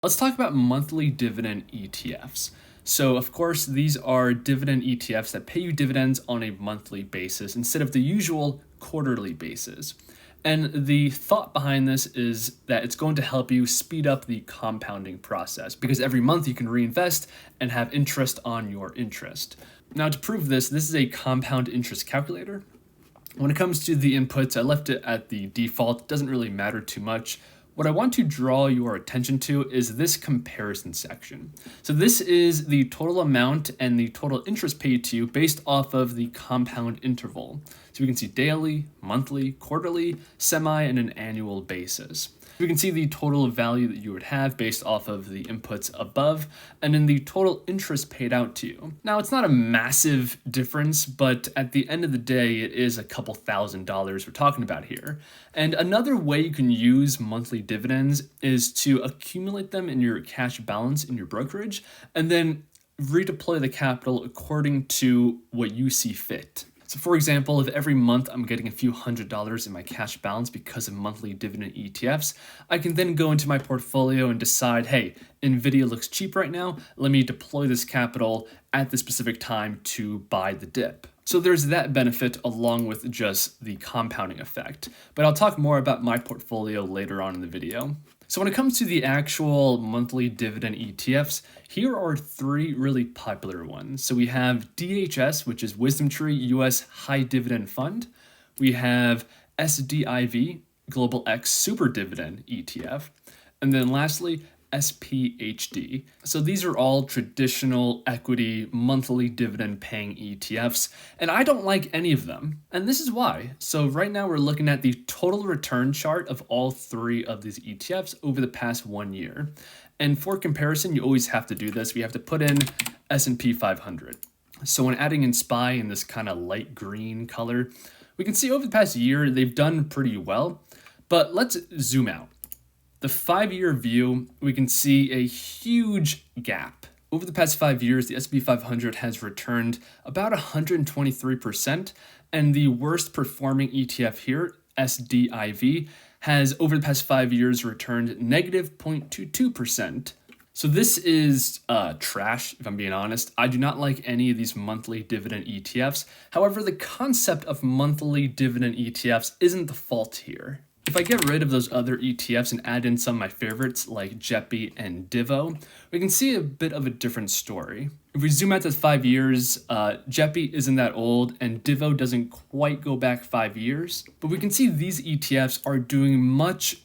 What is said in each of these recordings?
Let's talk about monthly dividend ETFs. So, of course, these are dividend ETFs that pay you dividends on a monthly basis instead of the usual quarterly basis. And the thought behind this is that it's going to help you speed up the compounding process because every month you can reinvest and have interest on your interest. Now, to prove this is a compound interest calculator. When it comes to the inputs, I left it at the default. It doesn't really matter too much. What I want to draw your attention to is this comparison section. So this is the total amount and the total interest paid to you based off of the compound interval. So we can see daily, monthly, quarterly, semi, and an annual basis. We can see the total value that you would have based off of the inputs above, and then the total interest paid out to you. Now, it's not a massive difference, but at the end of the day, it is a couple $1,000s we're talking about here. And another way you can use monthly dividends is to accumulate them in your cash balance in your brokerage, and then redeploy the capital according to what you see fit. So for example, if every month I'm getting a few $100s in my cash balance because of monthly dividend ETFs, I can then go into my portfolio and decide, hey, Nvidia looks cheap right now, let me deploy this capital at the specific time to buy the dip. So there's that benefit along with just the compounding effect. But I'll talk more about my portfolio later on in the video. So when it comes to the actual monthly dividend ETFs, here are three really popular ones. So we have DHS, which is Wisdom Tree US High Dividend Fund. We have SDIV, Global X Super Dividend ETF. And then lastly, SPHD. So these are all traditional equity monthly dividend paying ETFs, and I don't like any of them. And this is why. So right now we're looking at the total return chart of all three of these ETFs over the past 1 year. And for comparison, you always have to do this. We have to put in S&P 500. So when adding in SPY in this kind of light green color, we can see over the past year, they've done pretty well, but let's zoom out. The 5-year view, we can see a huge gap. Over the past 5 years, the S&P 500 has returned about 123%, and the worst performing ETF here, SDIV, has over the past 5 years returned negative 0.22%. So this is trash, if I'm being honest. I do not like any of these monthly dividend ETFs. However, the concept of monthly dividend ETFs isn't the fault here. If I get rid of those other ETFs and add in some of my favorites like JEPI and Divo, we can see a bit of a different story. If we zoom out to 5 years, JEPI isn't that old and Divo doesn't quite go back 5 years, but we can see these ETFs are doing much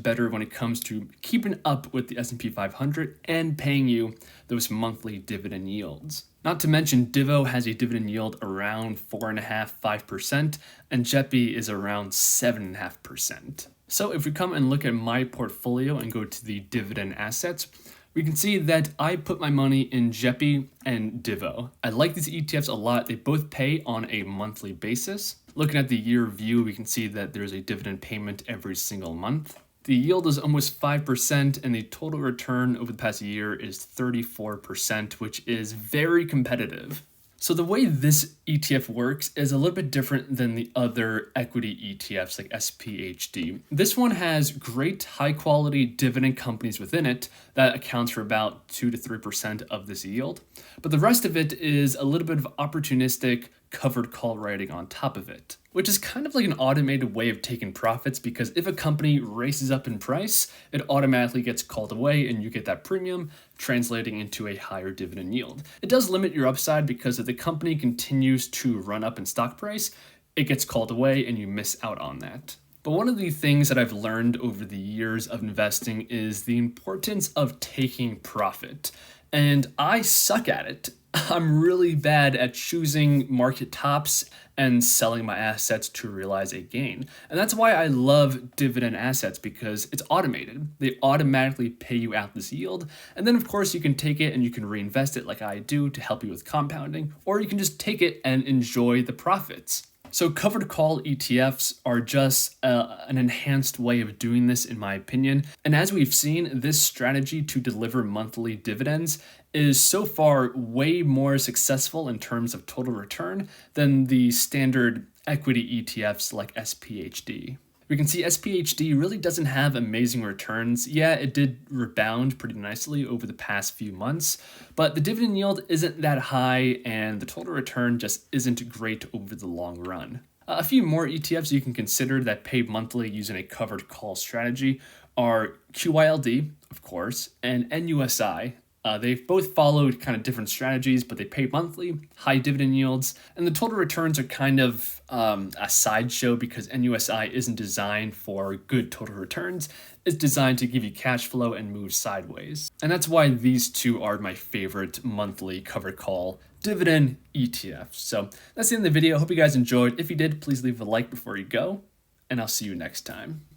better when it comes to keeping up with the S&P 500 and paying you those monthly dividend yields. Not to mention, Divo has a dividend yield around 4.5–5%, and JEPI is around 7.5%. So if we come and look at my portfolio and go to the dividend assets, we can see that I put my money in JEPI and Divo. I like these ETFs a lot. They both pay on a monthly basis. Looking at the year view, we can see that there's a dividend payment every single month. The yield is almost 5%, and the total return over the past year is 34%, which is very competitive. So the way this ETF works is a little bit different than the other equity ETFs like SPHD. This one has great high quality dividend companies within it that accounts for about 2 to 3% of this yield. But the rest of it is a little bit of opportunistic covered call writing on top of it, which is kind of like an automated way of taking profits because if a company races up in price, it automatically gets called away and you get that premium translating into a higher dividend yield. It does limit your upside because if the company continues to run up in stock price, it gets called away and you miss out on that. But one of the things that I've learned over the years of investing is the importance of taking profit. And I suck at it. I'm really bad at choosing market tops and selling my assets to realize a gain. And that's why I love dividend assets because it's automated. They automatically pay you out this yield. And then of course you can take it and you can reinvest it like I do to help you with compounding, or you can just take it and enjoy the profits. So covered call ETFs are just an enhanced way of doing this, in my opinion. And as we've seen, this strategy to deliver monthly dividends is so far way more successful in terms of total return than the standard equity ETFs like SPHD. We can see SPHD really doesn't have amazing returns. Yeah, it did rebound pretty nicely over the past few months, but the dividend yield isn't that high and the total return just isn't great over the long run. A few more ETFs you can consider that pay monthly using a covered call strategy are QYLD, of course, and NUSI. They've both followed kind of different strategies, but they pay monthly, high dividend yields, and the total returns are kind of a sideshow because NUSI isn't designed for good total returns. It's designed to give you cash flow and move sideways. And that's why these two are my favorite monthly covered call dividend ETFs. So that's the end of the video. I hope you guys enjoyed. If you did, please leave a like before you go, and I'll see you next time.